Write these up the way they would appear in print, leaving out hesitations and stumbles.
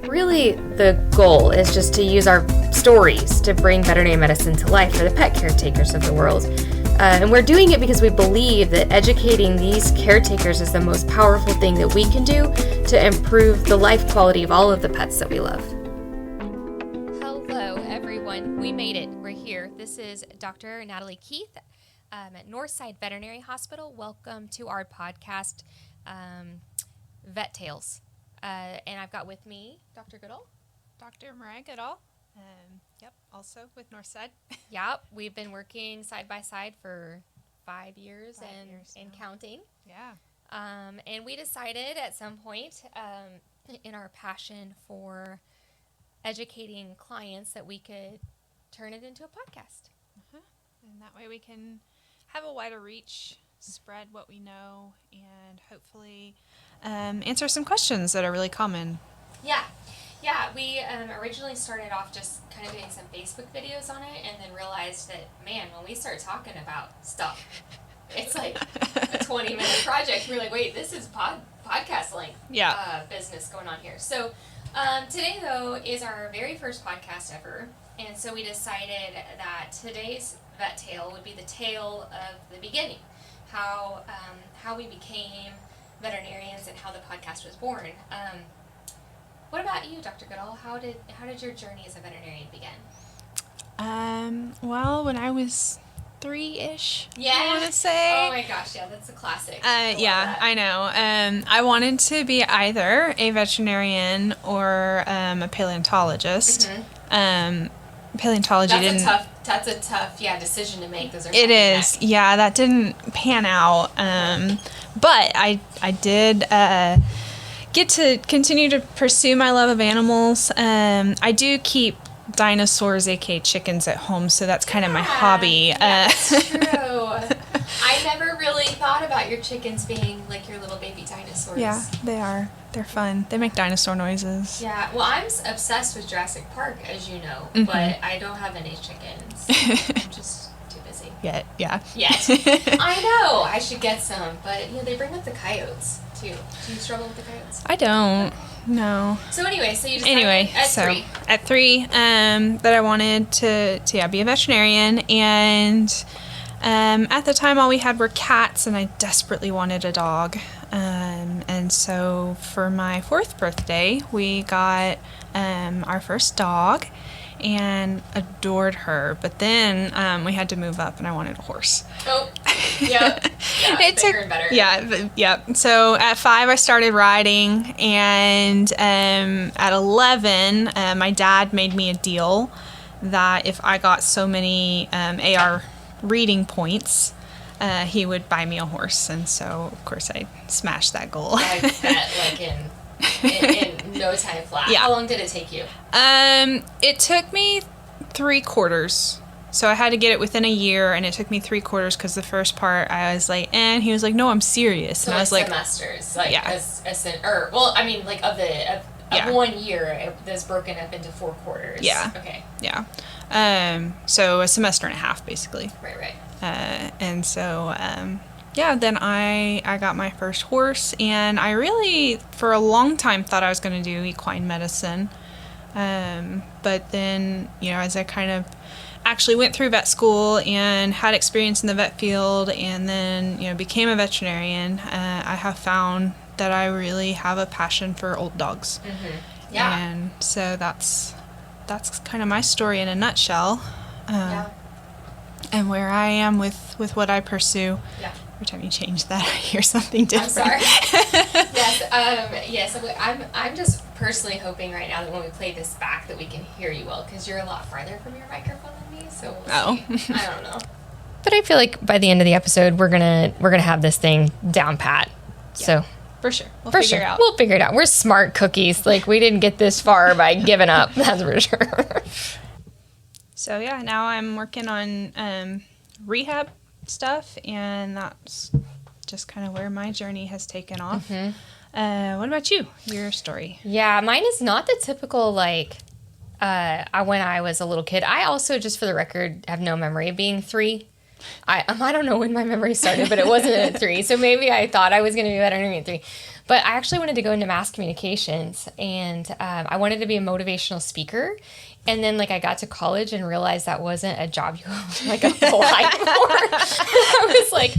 Really, the goal is just to use our stories to bring veterinary medicine to life for the pet caretakers of the world. And we're doing it because we believe that educating these caretakers is the most powerful thing that we can do to improve the life quality of all of the pets that we love. Hello, everyone. We made it. We're here. This is Dr. Natalie Keith at Northside Veterinary Hospital. Welcome to our podcast, Vet Tales. And I've got with me Dr. Goodall. Dr. Mariah Goodall. Also with Northside. Yep, we've been working side by side for 5 years and counting. Yeah. And we decided at some point in our passion for educating clients that we could turn it into a podcast. And that way we can have a wider reach, spread what we know, and hopefully answer some questions that are really common. Yeah, we originally started off just kind of doing some Facebook videos on it and then realized that, man, when we start talking about stuff, it's like a 20-minute project. We're like, wait, this is podcast length business going on here. So today, though, is our very first podcast ever. And so we decided that today's vet tale would be the tale of the beginning, how we became veterinarians and how the podcast was born. What about you, Dr. Goodall? How did your journey as a veterinarian begin? Well, when I was 3-ish, yeah. I want to say. Oh my gosh, yeah, that's a classic. I know. I wanted to be either a veterinarian or a paleontologist. Mm-hmm. Paleontology That's a tough decision to make. Those are it is. Yeah, that didn't pan out. But I did get to continue to pursue my love of animals. I do keep dinosaurs, aka chickens, at home, so that's kind of my hobby. That's true. I never really thought about your chickens being like your little baby dinosaurs. Yeah, they are. They're fun. They make dinosaur noises. Yeah, well, I'm obsessed with Jurassic Park, as you know, mm-hmm. but I don't have any chickens. I'm just too busy. Yet. I know. I should get some, but they bring up the coyotes too. Do you struggle with the coyotes? I don't. No. So anyway, you decided at 3 that I wanted to be a veterinarian, and at the time all we had were cats, and I desperately wanted a dog. And so for my 4th birthday, we got our first dog and adored her. But then we had to move up, and I wanted a horse. Oh, yeah. It bigger and better. Yeah. So at 5, I started riding, and at 11, my dad made me a deal that if I got so many AR reading points, he would buy me a horse. And so, of course, I smashed that goal. I bet, like in no time flat. Yeah. How long did it take you? It took me 3/4. So I had to get it within a year, and it took me 3/4 because the first part I was like, and he was like, no, I'm serious. So and I was like, semesters, like of 1 year, it was broken up into 4 quarters. Yeah. Okay. Yeah. So a semester and a half, basically. Right. And so, then I got my first horse, and I really, for a long time, thought I was going to do equine medicine. But then, as I kind of actually went through vet school and had experience in the vet field, and then, became a veterinarian, I have found that I really have a passion for old dogs. Mm-hmm. Yeah. And so that's kind of my story in a nutshell. And where I am with what I pursue. Yeah. Every time you change that, I hear something different. I'm sorry. Yes. I'm just personally hoping right now that when we play this back that we can hear you well, because you're a lot farther from your microphone than me. So we'll see. I don't know. But I feel like by the end of the episode, we're gonna have this thing down pat. Yeah. So for sure, we'll figure it out. We're smart cookies. Like, we didn't get this far by giving up. That's for sure. So now I'm working on rehab stuff, and that's just kind of where my journey has taken off. Mm-hmm. What about you? Your story? Yeah, mine is not the typical, when I was a little kid. I also, just for the record, have no memory of being 3. I don't know when my memory started, but it wasn't at 3. So maybe I thought I was going to be a veterinarian at 3. But I actually wanted to go into mass communications, and I wanted to be a motivational speaker. And then, like, I got to college and realized that wasn't a job you, like, apply for. I was like,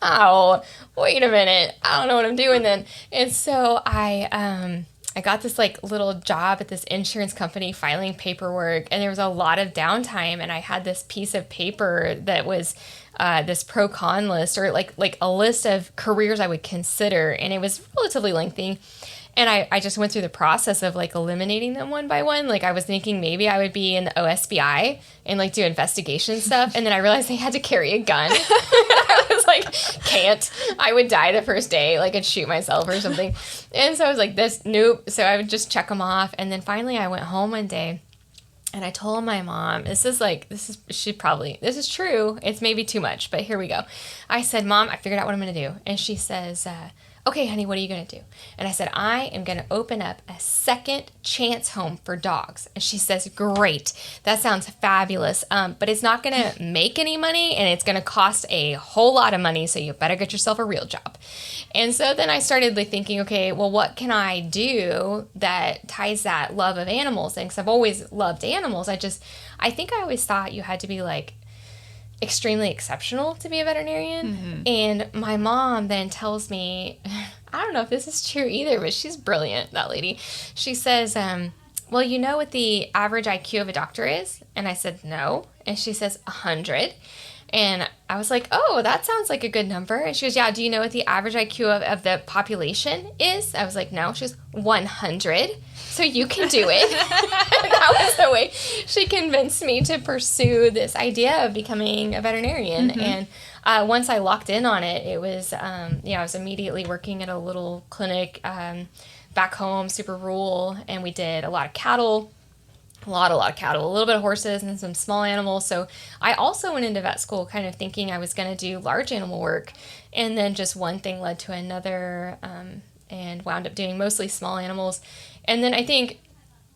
oh, wait a minute. I don't know what I'm doing then. And so I got this, like, little job at this insurance company filing paperwork, and there was a lot of downtime, and I had this piece of paper that was this pro-con list, or like a list of careers I would consider, and it was relatively lengthy. And I just went through the process of, like, eliminating them one by one. Like, I was thinking maybe I would be in the OSBI and, like, do investigation stuff. And then I realized they had to carry a gun. I was like, can't. I would die the first day. Like, I'd shoot myself or something. And so I was like, nope. So I would just check them off. And then finally I went home one day. And I told my mom, this is true. It's maybe too much, but here we go. I said, Mom, I figured out what I'm going to do. And she says, okay, honey, what are you going to do? And I said, I am going to open up a second chance home for dogs. And she says, great. That sounds fabulous. But it's not going to make any money, and it's going to cost a whole lot of money. So you better get yourself a real job. And so then I started, like, thinking, okay, well, what can I do that ties that love of animals in? Because I've always loved animals. I think I always thought you had to be, like, extremely exceptional to be a veterinarian. Mm-hmm. And my mom then tells me, I don't know if this is true either, but she's brilliant, that lady. She says, well, you know what the average IQ of a doctor is? And I said, no. And she says, 100. And I was like, oh, that sounds like a good number. And she goes, yeah, do you know what the average IQ of the population is? I was like, no. She goes, 100. So you can do it. That was the way she convinced me to pursue this idea of becoming a veterinarian. Mm-hmm. And once I locked in on it, it was, I was immediately working at a little clinic back home, super rural, and we did a lot of cattle. A lot of cattle, a little bit of horses, and then some small animals. So I also went into vet school kind of thinking I was going to do large animal work, and then just one thing led to another, and wound up doing mostly small animals. And then I think,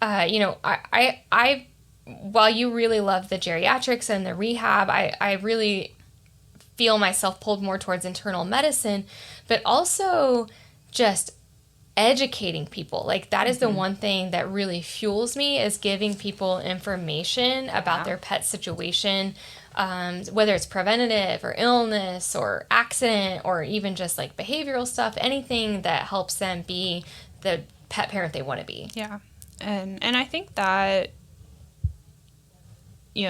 I while you really love the geriatrics and the rehab, I really feel myself pulled more towards internal medicine, but also just educating people. Like, that is the one thing that really fuels me, is giving people information about their pet situation, whether it's preventative or illness or accident or even just, like, behavioral stuff, anything that helps them be the pet parent they want to be. Yeah. And I think that,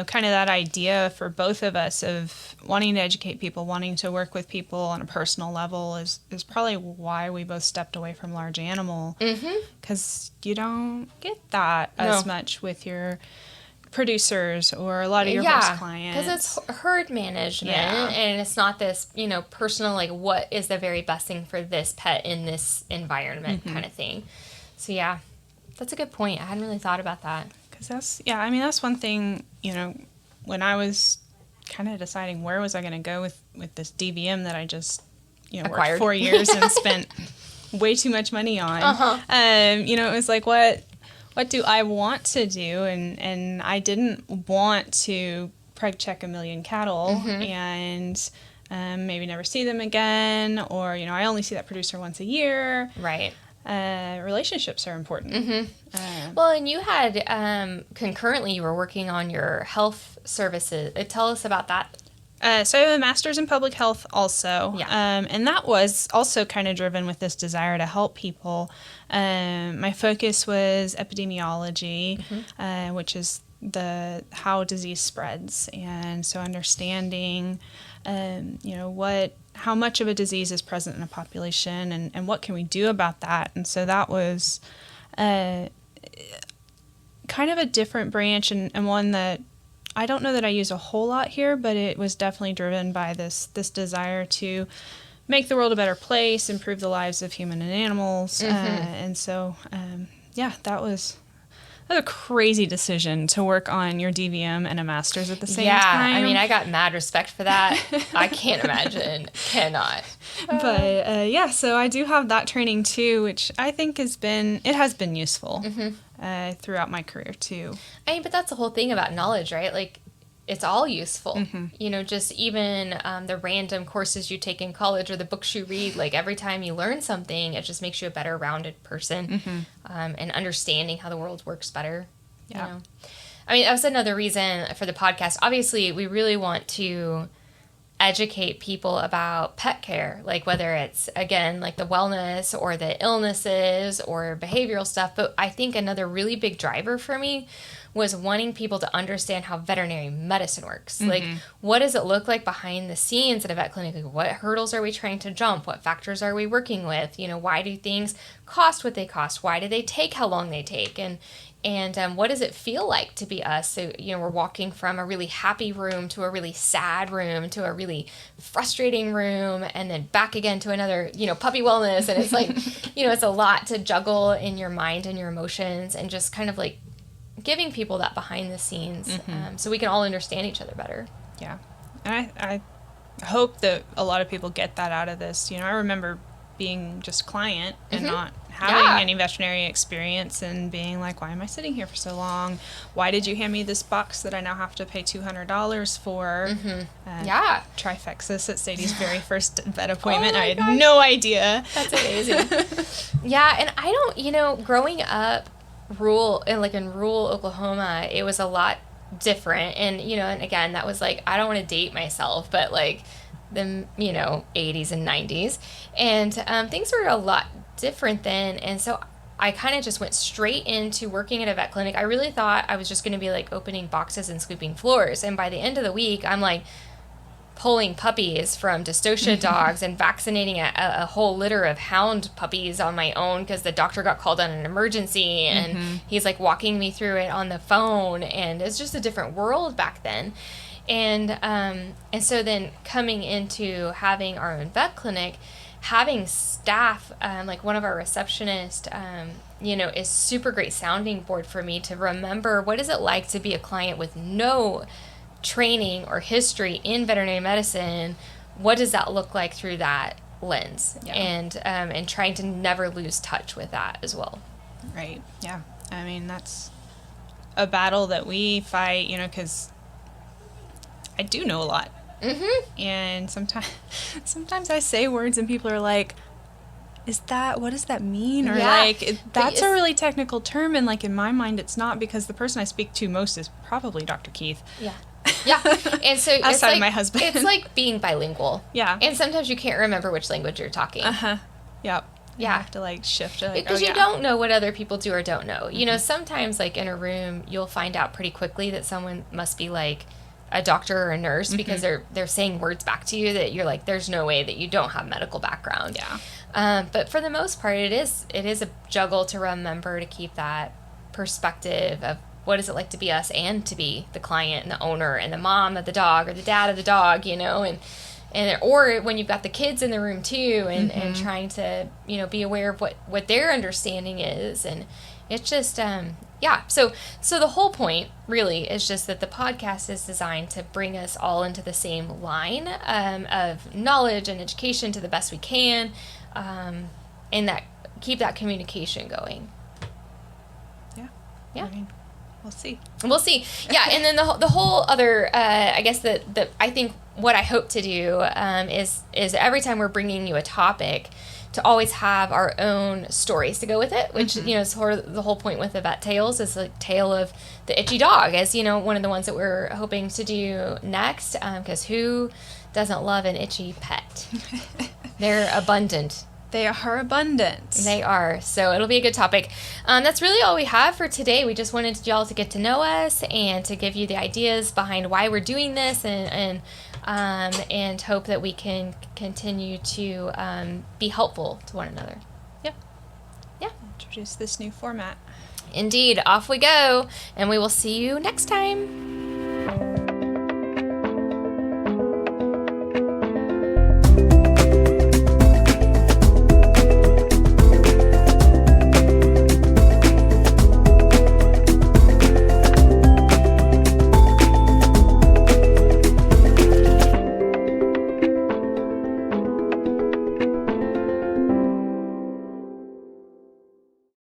kind of that idea for both of us of wanting to educate people, wanting to work with people on a personal level is probably why we both stepped away from large animal. Because you don't get that as much with your producers or a lot of your horse clients. Because it's herd management, and it's not this, personal, like, what is the very best thing for this pet in this environment kind of thing. So, yeah, that's a good point. I hadn't really thought about that. Because that's one thing, when I was kind of deciding where was I going to go with this DVM that I just, worked 4 years and spent way too much money on. It was like, what do I want to do? And I didn't want to preg check 1 million cattle and maybe never see them again, or, I only see that producer once a year. Right. Relationships are important. Well, and you had, concurrently, you were working on your health services. Tell us about that. So I have a master's in public health also. Yeah. And that was also kind of driven with this desire to help people. My focus was epidemiology, which is how disease spreads. And so understanding, how much of a disease is present in a population and what can we do about that. And so that was kind of a different branch and one that I don't know that I use a whole lot here, but it was definitely driven by this desire to make the world a better place, improve the lives of human and animals. And so, that was a crazy decision to work on your DVM and a master's at the same time. I mean, I got mad respect for that. I can't imagine. Cannot. But, so I do have that training too, which I think has been useful throughout my career too. I mean, but that's the whole thing about knowledge, right? Like, it's all useful. Mm-hmm. You know, just even the random courses you take in college or the books you read, like every time you learn something, it just makes you a better rounded person, Mm-hmm. And understanding how the world works better. Yeah. You know? I mean, that was another reason for the podcast. Obviously, we really want to educate people about pet care, like whether it's, again, like the wellness or the illnesses or behavioral stuff. But I think another really big driver for me was wanting people to understand how veterinary medicine works. Mm-hmm. Like, what does it look like behind the scenes at a vet clinic? Like, what hurdles are we trying to jump? What factors are we working with? You know, why do things cost what they cost? Why do they take how long they take? And what does it feel like to be us? So, you know, we're walking from a really happy room to a really sad room to a really frustrating room and then back again to another, you know, puppy wellness. And it's like, you know, it's a lot to juggle in your mind and your emotions, and just kind of like giving people that behind the scenes, so we can all understand each other better. Yeah. And I hope that a lot of people get that out of this. You know, I remember being just a client and not having any veterinary experience and being like, why am I sitting here for so long? Why did you hand me this box that I now have to pay $200 for? Trifexis at Sadie's very first vet appointment. I had no idea. That's amazing. Yeah, and I don't, you know, growing up in rural Oklahoma, it was a lot different. And, you know, and again, that was like, I don't want to date myself, but like the, you know, 80s and 90s. And things were a lot different then. And so I kind of just went straight into working at a vet clinic. I really thought I was just going to be like opening boxes and sweeping floors. And by the end of the week, I'm like pulling puppies from dystocia dogs and vaccinating a whole litter of hound puppies on my own because the doctor got called on an emergency, and he's like walking me through it on the phone, and it's just a different world back then. And so then coming into having our own vet clinic, having staff, like one of our receptionists, you know, is super great sounding board for me to remember what is it like to be a client with no training or history in veterinary medicine. What does that look like through that lens? Yeah. And trying to never lose touch with that as well. Right. Yeah. I mean, that's a battle that we fight, you know, because I do know a lot. Mm-hmm. And sometimes I say words and people are like, what does that mean? Or that's a really technical term. And like in my mind, it's not, because the person I speak to most is probably Dr. Keith. Yeah. Yeah. And so outside it's like, of my husband. It's like being bilingual. Yeah. And sometimes you can't remember which language you're talking. Uh-huh. Yep. Yeah. You have to like shift. Because you don't know what other people do or don't know. You know, sometimes like in a room, you'll find out pretty quickly that someone must be like a doctor or a nurse because they're saying words back to you that you're like, there's no way that you don't have medical background. Yeah. But for the most part, it is a juggle to remember to keep that perspective of what is it like to be us and to be the client and the owner and the mom of the dog or the dad of the dog, you know, and or when you've got the kids in the room too, and trying to, you know, be aware of what their understanding is. And it's just, So the whole point really is just that the podcast is designed to bring us all into the same line of knowledge and education to the best we can, and that keep that communication going. Yeah. Yeah. I mean, we'll see. We'll see. Yeah, and then the whole other, I guess that I think what I hope to do is every time we're bringing you a topic, to always have our own stories to go with it, which, you know, is sort of the whole point with the Vet Tales, is the tale of the itchy dog, as, you know, one of the ones that we're hoping to do next, because who doesn't love an itchy pet? They're abundant. They are abundant. They are. So it'll be a good topic. That's really all we have for today. We just wanted y'all to get to know us and to give you the ideas behind why we're doing this, and hope that we can continue to be helpful to one another. Yeah. Yeah. Introduce this new format. Indeed. Off we go. And we will see you next time.